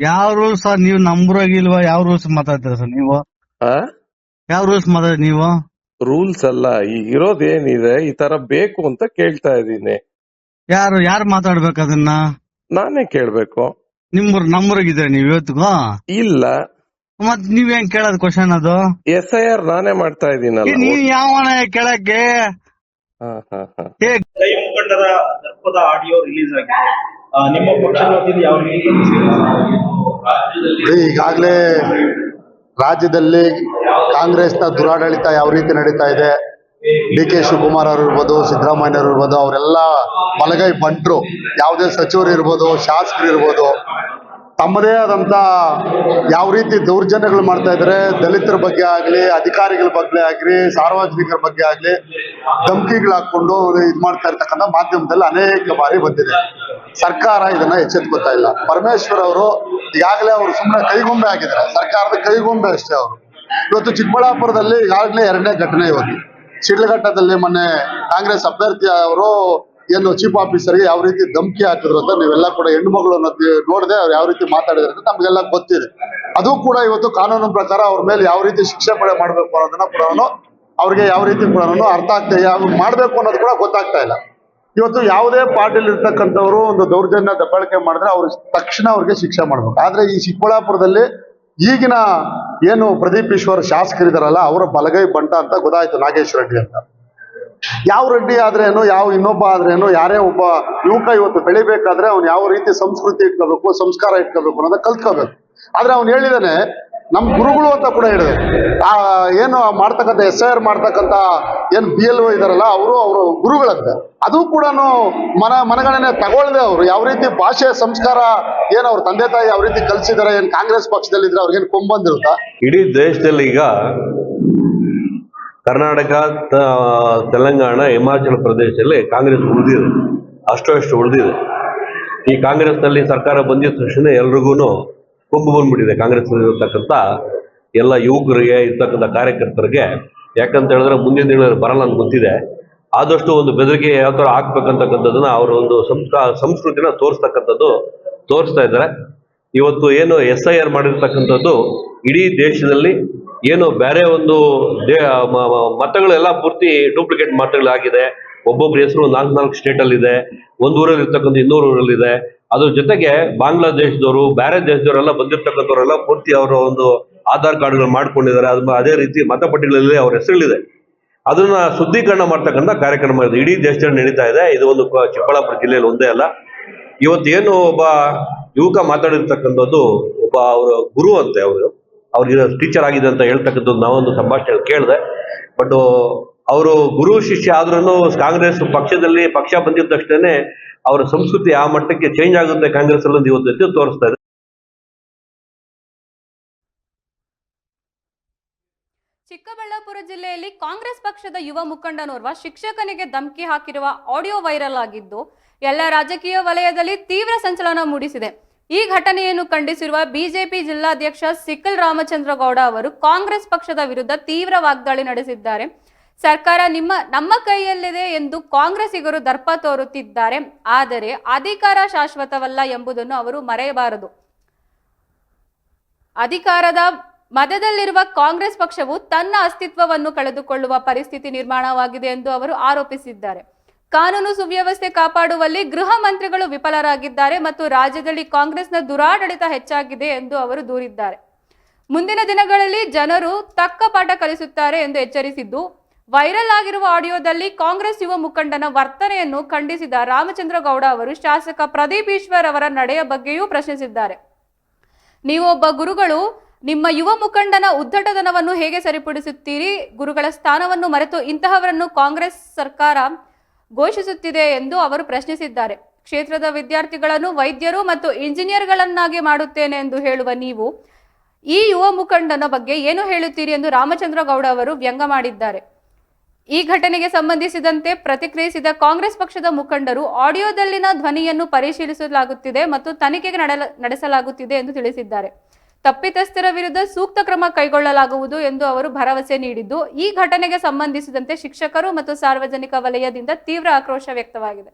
ಯಾವ ರೂಲ್ಸ್ ನೀವು ನಂಬರಾಗಿಲ್ವಾ? ಯಾವ ರೂಲ್ಸ್ ಮಾತಾಡ್ತೀರ ಸರ್ ನೀವು? ಯಾವ ರೂಲ್ಸ್ ಮಾತಾಡಿ ನೀವು? ರೂಲ್ಸ್ ಅಲ್ಲ, ಈಗಿರೋದೇನಿದೆ ಈ ತರ ಬೇಕು ಅಂತ ಕೇಳ್ತಾ ಇದೀನಿ. ಯಾರು ಮಾತಾಡ್ಬೇಕು ಅದನ್ನ? ನಾನೇ ಕೇಳ್ಬೇಕು. ನಂಬರಾಗಿದ್ರೆ ನೀವು ಇವತ್ತಿಗೂ ಇಲ್ಲ. ಮತ್ ನೀವ್ ಹೆಂಗ್ ಕೇಳೋದ್ ಕ್ವಶನ್? ಅದು SIR ನಾನೇ ಮಾಡ್ತಾ ಇದೀನಲ್ಲ. ನೀವ್ ಯಾವನ ಕೇಳಕ್ಕೆ? ಕೈ ಮುಖಂಡರ ದರ್ಪದ ಆಡಿಯೋ ರಿಲೀಸ್ ಆಗಿದೆ. ನಿಮ್ಮ ಪಕ್ಷದ ವತಿಯಿಂದ ಯಾವ ರೀತಿ ಈಗಾಗಲೇ ರಾಜ್ಯದಲ್ಲಿ ಕಾಂಗ್ರೆಸ್ನ ದುರಾಡಳಿತ ಯಾವ ರೀತಿ ನಡೀತಾ ಇದೆ, DK ಶಿವಕುಮಾರ್ ಅವರು ಇರ್ಬೋದು, ಸಿದ್ದರಾಮಯ್ಯ ಅವರು ಇರ್ಬೋದು, ಅವರೆಲ್ಲ ಬಲಗೈ ಬಂಟ್ರು. ಯಾವುದೇ ಸಚಿವರು ಇರ್ಬೋದು, ಶಾಸಕರು ಇರ್ಬೋದು, ತಮ್ಮದೇ ಆದಂತ ಯಾವ ರೀತಿ ದೌರ್ಜನ್ಯಗಳು ಮಾಡ್ತಾ ಇದ್ದಾರೆ, ದಲಿತರ ಬಗ್ಗೆ ಆಗ್ಲಿ, ಅಧಿಕಾರಿಗಳ ಬಗ್ಗೆ ಆಗ್ಲಿ, ಸಾರ್ವಜನಿಕರ ಬಗ್ಗೆ ಆಗ್ಲಿ ಧಮಕಿಗಳು ಹಾಕೊಂಡು ಇದು ಮಾಡ್ತಾ ಇರ್ತಕ್ಕಂಥ ಮಾಧ್ಯಮದಲ್ಲಿ ಅನೇಕ ಬಾರಿ ಬಂದಿದೆ. ಸರ್ಕಾರ ಇದನ್ನ ಎಚ್ಚೆತ್ಕೋತಾ ಇಲ್ಲ. ಪರಮೇಶ್ವರ್ ಅವರು ಈಗಾಗಲೇ ಅವರು ಸುಮ್ಮನೆ ಕೈಗೊಂಬೆ ಆಗಿದ್ದಾರೆ, ಸರ್ಕಾರದ ಕೈಗೊಂಬೆ ಅಷ್ಟೇ ಅವರು. ಇವತ್ತು ಚಿಕ್ಕಬಳ್ಳಾಪುರದಲ್ಲಿ ಈಗಾಗಲೇ 2ನೇ ಘಟನೆ. ಇವತ್ತು ಶಿಡ್ಲಘಟ್ಟದಲ್ಲಿ ಮೊನ್ನೆ ಕಾಂಗ್ರೆಸ್ ಅಭ್ಯರ್ಥಿ ಅವರು ಏನು ಚೀಫ್ ಆಫೀಸರ್ಗೆ ಯಾವ ರೀತಿ ಧಮಕಿ ಹಾಕಿದ್ರು ಅಂತ ನೀವೆಲ್ಲ ಕೂಡ ಹೆಣ್ಣು ಮಗಳು ನೋಡದೆ ಅವ್ರು ಯಾವ ರೀತಿ ಮಾತಾಡಿದ್ರೆ ಅಂತ ನಮ್ಗೆಲ್ಲ ಗೊತ್ತಿದೆ. ಅದು ಕೂಡ ಇವತ್ತು ಕಾನೂನು ಪ್ರಕಾರ ಅವ್ರ ಮೇಲೆ ಯಾವ ರೀತಿ ಶಿಕ್ಷೆ ಮಾಡಬೇಕು ಅನ್ನೋದನ್ನ ಕೂಡ ಅವ್ರಿಗೆ ಯಾವ ರೀತಿ ಕೂಡ ಅರ್ಥ ಆಗ್ತಾ ಮಾಡ್ಬೇಕು ಅನ್ನೋದು ಕೂಡ ಗೊತ್ತಾಗ್ತಾ ಇಲ್ಲ. ಇವತ್ತು ಯಾವುದೇ ಪಾರ್ಟಿಲಿ ಇರ್ತಕ್ಕಂಥವ್ರು ಒಂದು ದೌರ್ಜನ್ಯ ದಬ್ಬಾಳಿಕೆ ಮಾಡಿದ್ರೆ ಅವ್ರಿಗೆ ತಕ್ಷಣ ಅವ್ರಿಗೆ ಶಿಕ್ಷೆ ಮಾಡ್ಬೇಕು. ಆದ್ರೆ ಈ ಚಿಕ್ಕಬಳ್ಳಾಪುರದಲ್ಲಿ ಈಗಿನ ಏನು ಪ್ರದೀಪ್ ಈಶ್ವರ್ ಶಾಸಕರಿದಾರಲ್ಲ, ಅವರ ಬಲಗೈ ಬಂಟ ಅಂತ ಗೊತ್ತಾಯ್ತು, ನಾಗೇಶ್ ರೆಡ್ಡಿ ಅಂತ. ಯಾವ ರೆಡ್ಡಿ ಆದ್ರೇನು, ಯಾವ ಇನ್ನೊಬ್ಬ ಆದ್ರೇನು, ಯಾರೇ ಒಬ್ಬ ಯುವಕ ಇವತ್ತು ಬೆಳಿಬೇಕಾದ್ರೆ ಅವ್ನು ಯಾವ ರೀತಿ ಸಂಸ್ಕೃತಿ ಇಟ್ಕೋಬೇಕು, ಸಂಸ್ಕಾರ ಇಟ್ಕೋಬೇಕು ಅನ್ನೋದನ್ನ ಕಲ್ತ್ಕೋಬೇಕು. ಆದ್ರೆ ಅವ್ನು ಹೇಳಿದಾನೆ ನಮ್ ಗುರುಗಳು ಅಂತ ಕೂಡ ಹೇಳಿದೆ. ಏನು ಮಾಡ್ತಕ್ಕಂಥ SIR ಮಾಡ್ತಕ್ಕಂಥ ಏನ್ BLO ಇದಾರಲ್ಲ, ಅವರು ಗುರುಗಳಂತೆ. ಅದು ಕೂಡ ಮನಗಣನೆ ತಗೊಳ್ದೆ ಅವರು ಯಾವ ರೀತಿ ಭಾಷೆ ಸಂಸ್ಕಾರ ಏನ್ ಅವ್ರ ತಂದೆ ತಾಯಿ ಯಾವ ರೀತಿ ಕಲ್ಸಿದಾರೆ, ಏನ್ ಕಾಂಗ್ರೆಸ್ ಪಕ್ಷದಲ್ಲಿದ್ರೆ ಅವ್ರಿಗೇನು ಕೊಂಬಂದಿರುತ್ತಾ? ಇಡೀ ದೇಶದಲ್ಲಿ ಈಗ ಕರ್ನಾಟಕ, ತೆಲಂಗಾಣ, ಹಿಮಾಚಲ ಪ್ರದೇಶದಲ್ಲಿ ಕಾಂಗ್ರೆಸ್ ಉಳಿದಿದೆ, ಅಷ್ಟು ಉಳಿದಿದೆ. ಈ ಕಾಂಗ್ರೆಸ್ನಲ್ಲಿ ಸರ್ಕಾರ ಬಂದಿದ ತಕ್ಷಣ ಎಲ್ರಿಗೂ ಕೊಂಬು ಬಂದ್ಬಿಟ್ಟಿದೆ. ಕಾಂಗ್ರೆಸ್ ಇರ್ತಕ್ಕಂಥ ಎಲ್ಲ ಯುವಕರಿಗೆ, ಇರ್ತಕ್ಕಂಥ ಕಾರ್ಯಕರ್ತರಿಗೆ. ಯಾಕಂತ ಹೇಳಿದ್ರೆ ಮುಂದಿನ ದಿನಗಳಲ್ಲಿ ಬರಲ್ಲ ಅಂತ ಗೊತ್ತಿದೆ. ಆದಷ್ಟು ಒಂದು ಬೆದರಿಕೆ ಯಾವ ಥರ ಹಾಕ್ಬೇಕಂತಕ್ಕಂಥದ್ದನ್ನ ಅವರ ಒಂದು ಸಂಸ್ಕೃತಿನ ತೋರಿಸ್ತಾ ಇದ್ದಾರೆ. ಇವತ್ತು ಏನು SIR ಮಾಡಿರ್ತಕ್ಕಂಥದ್ದು ಇಡೀ ದೇಶದಲ್ಲಿ ಏನು ಬೇರೆ ಒಂದು ಮತಗಳೆಲ್ಲ ಪೂರ್ತಿ ಡೂಪ್ಲಿಕೇಟ್ ಮತಗಳಾಗಿದೆ. ಒಬ್ಬೊಬ್ಬರ ಹೆಸರು 4 ಸ್ಟೇಟಲ್ಲಿದೆ, ಒಂದು ಊರಲ್ಲಿ ಇರ್ತಕ್ಕಂಥ 200 ಊರಲ್ಲಿದೆ. ಅದ್ರ ಜೊತೆಗೆ ಬಾಂಗ್ಲಾದೇಶದವರು, ಬೇರೆ ದೇಶದವರೆಲ್ಲ ಬಂದಿರ್ತಕ್ಕಂಥವರೆಲ್ಲ ಪೂರ್ತಿ ಅವರ ಒಂದು ಆಧಾರ್ ಕಾರ್ಡ್ಗಳು ಮಾಡ್ಕೊಂಡಿದ್ದಾರೆ. ಅದೇ ರೀತಿ ಮತಪಟ್ಟಿಗಳಲ್ಲಿ ಅವ್ರ ಹೆಸರುಗಳಿದೆ. ಅದನ್ನ ಶುದ್ಧೀಕರಣ ಮಾಡ್ತಕ್ಕಂಥ ಕಾರ್ಯಕ್ರಮ ಇದೆ, ಇಡೀ ದೇಶದಲ್ಲಿ ನಡೀತಾ ಇದೆ. ಇದು ಒಂದು ಚಿಕ್ಕಬಳ್ಳಾಪುರ ಜಿಲ್ಲೆಯಲ್ಲಿ ಒಂದೇ ಅಲ್ಲ. ಇವತ್ತೇನು ಒಬ್ಬ ಯುವಕ ಮಾತಾಡಿರ್ತಕ್ಕಂಥದ್ದು, ಒಬ್ಬ ಅವರ ಗುರು ಅಂತೆ, ಅವ್ರಿಗೆ ಟೀಚರ್ ಆಗಿದೆ ಅಂತ ಹೇಳ್ತಕ್ಕಂಥದ್ದು ನಾವೊಂದು ಸಂಭಾಷಣೆ ಕೇಳಿದೆ. ಬಟ್ ಅವರು ಗುರು ಶಿಷ್ಯ ಆದ್ರೂ ಕಾಂಗ್ರೆಸ್ ಪಕ್ಷದಲ್ಲಿ ಪಕ್ಷ ಬಂದಿದ್ದ ತಕ್ಷಣ ಅವರ ಸಂಸ್ಕೃತಿ ಆ ಮಟ್ಟಕ್ಕೆ ಚೇಂಜ್ ಆಗುತ್ತೆ ಕಾಂಗ್ರೆಸ್ ಅಲ್ಲಿ ಇವತ್ತು ತೋರಿಸ್ತಾ ಇದೆ. ಚಿಕ್ಕಬಳ್ಳಾಪುರ ಜಿಲ್ಲೆಯಲ್ಲಿ ಕಾಂಗ್ರೆಸ್ ಪಕ್ಷದ ಯುವ ಮುಖಂಡನೋರ್ವ ಶಿಕ್ಷಕನಿಗೆ ಧಮಕಿ ಹಾಕಿರುವ ಆಡಿಯೋ ವೈರಲ್ ಆಗಿದ್ದು ಎಲ್ಲ ರಾಜಕೀಯ ವಲಯದಲ್ಲಿ ತೀವ್ರ ಸಂಚಲನ ಮೂಡಿಸಿದೆ. ಈ ಘಟನೆಯನ್ನು ಖಂಡಿಸಿರುವ ಬಿಜೆಪಿ ಜಿಲ್ಲಾಧ್ಯಕ್ಷ ಸಿಕ್ಕಲ್ ರಾಮಚಂದ್ರ ಗೌಡ ಅವರು ಕಾಂಗ್ರೆಸ್ ಪಕ್ಷದ ವಿರುದ್ಧ ತೀವ್ರ ವಾಗ್ದಾಳಿ ನಡೆಸಿದ್ದಾರೆ. ಸರ್ಕಾರ ನಮ್ಮ ಕೈಯಲ್ಲಿದೆ ಎಂದು ಕಾಂಗ್ರೆಸ್ಸಿಗರು ದರ್ಪ ತೋರುತ್ತಿದ್ದಾರೆ. ಆದರೆ ಅಧಿಕಾರ ಶಾಶ್ವತವಲ್ಲ ಎಂಬುದನ್ನು ಅವರು ಮರೆಯಬಾರದು. ಅಧಿಕಾರದ ಮಧ್ಯದಲ್ಲಿರುವ ಕಾಂಗ್ರೆಸ್ ಪಕ್ಷವು ತನ್ನ ಅಸ್ತಿತ್ವವನ್ನು ಕಳೆದುಕೊಳ್ಳುವ ಪರಿಸ್ಥಿತಿ ನಿರ್ಮಾಣವಾಗಿದೆ ಎಂದು ಅವರು ಆರೋಪಿಸಿದ್ದಾರೆ. ಕಾನೂನು ಸುವ್ಯವಸ್ಥೆ ಕಾಪಾಡುವಲ್ಲಿ ಗೃಹ ಮಂತ್ರಿಗಳು ವಿಫಲರಾಗಿದ್ದಾರೆ ಮತ್ತು ರಾಜ್ಯದಲ್ಲಿ ಕಾಂಗ್ರೆಸ್ನ ದುರಾಡಳಿತ ಹೆಚ್ಚಾಗಿದೆ ಎಂದು ಅವರು ದೂರಿದ್ದಾರೆ. ಮುಂದಿನ ದಿನಗಳಲ್ಲಿ ಜನರು ತಕ್ಕ ಪಾಠ ಕಲಿಸುತ್ತಾರೆ ಎಂದು ಎಚ್ಚರಿಸಿದ್ದು, ವೈರಲ್ ಆಗಿರುವ ಆಡಿಯೋದಲ್ಲಿ ಕಾಂಗ್ರೆಸ್ ಯುವ ಮುಖಂಡನ ವರ್ತನೆಯನ್ನು ಖಂಡಿಸಿದ ರಾಮಚಂದ್ರ ಗೌಡ ಅವರು ಶಾಸಕ ಪ್ರದೀಪ್ ಈಶ್ವರ್ ಅವರ ನಡೆಯ ಬಗ್ಗೆಯೂ ಪ್ರಶ್ನಿಸಿದ್ದಾರೆ. ನೀವು ಒಬ್ಬ ಗುರುಗಳು ನಿಮ್ಮ ಯುವ ಮುಖಂಡನ ಉದ್ದಟತನವನ್ನು ಹೇಗೆ ಸರಿಪಡಿಸುತ್ತೀರಿ? ಗುರುಗಳ ಸ್ಥಾನವನ್ನು ಮರೆತು ಇಂತಹವರನ್ನು ಕಾಂಗ್ರೆಸ್ ಸರ್ಕಾರ ಘೋಷಿಸುತ್ತಿದೆ ಎಂದು ಅವರು ಪ್ರಶ್ನಿಸಿದ್ದಾರೆ. ಕ್ಷೇತ್ರದ ವಿದ್ಯಾರ್ಥಿಗಳನ್ನು ವೈದ್ಯರು ಮತ್ತು ಇಂಜಿನಿಯರ್ಗಳನ್ನಾಗಿ ಮಾಡುತ್ತೇನೆ ಎಂದು ಹೇಳುವ ನೀವು ಈ ಯುವ ಮುಖಂಡನ ಬಗ್ಗೆ ಏನು ಹೇಳುತ್ತೀರಿ ಎಂದು ರಾಮಚಂದ್ರ ಗೌಡ ಅವರು ವ್ಯಂಗ್ಯ ಮಾಡಿದ್ದಾರೆ. ಈ ಘಟನೆಗೆ ಸಂಬಂಧಿಸಿದಂತೆ ಪ್ರತಿಕ್ರಿಯಿಸಿದ ಕಾಂಗ್ರೆಸ್ ಪಕ್ಷದ ಮುಖಂಡರು, ಆಡಿಯೋದಲ್ಲಿನ ಧ್ವನಿಯನ್ನು ಪರಿಶೀಲಿಸಲಾಗುತ್ತಿದೆ ಮತ್ತು ತನಿಖೆ ನಡೆಸಲಾಗುತ್ತಿದೆ ಎಂದು ತಿಳಿಸಿದ್ದಾರೆ. ತಪ್ಪಿತಸ್ಥರ ವಿರುದ್ಧ ಸೂಕ್ತ ಕ್ರಮ ಕೈಗೊಳ್ಳಲಾಗುವುದು ಎಂದು ಅವರು ಭರವಸೆ ನೀಡಿದ್ದು, ಈ ಘಟನೆಗೆ ಸಂಬಂಧಿಸಿದಂತೆ ಶಿಕ್ಷಕರು ಮತ್ತು ಸಾರ್ವಜನಿಕ ವಲಯದಿಂದ ತೀವ್ರ ಆಕ್ರೋಶ ವ್ಯಕ್ತವಾಗಿದೆ.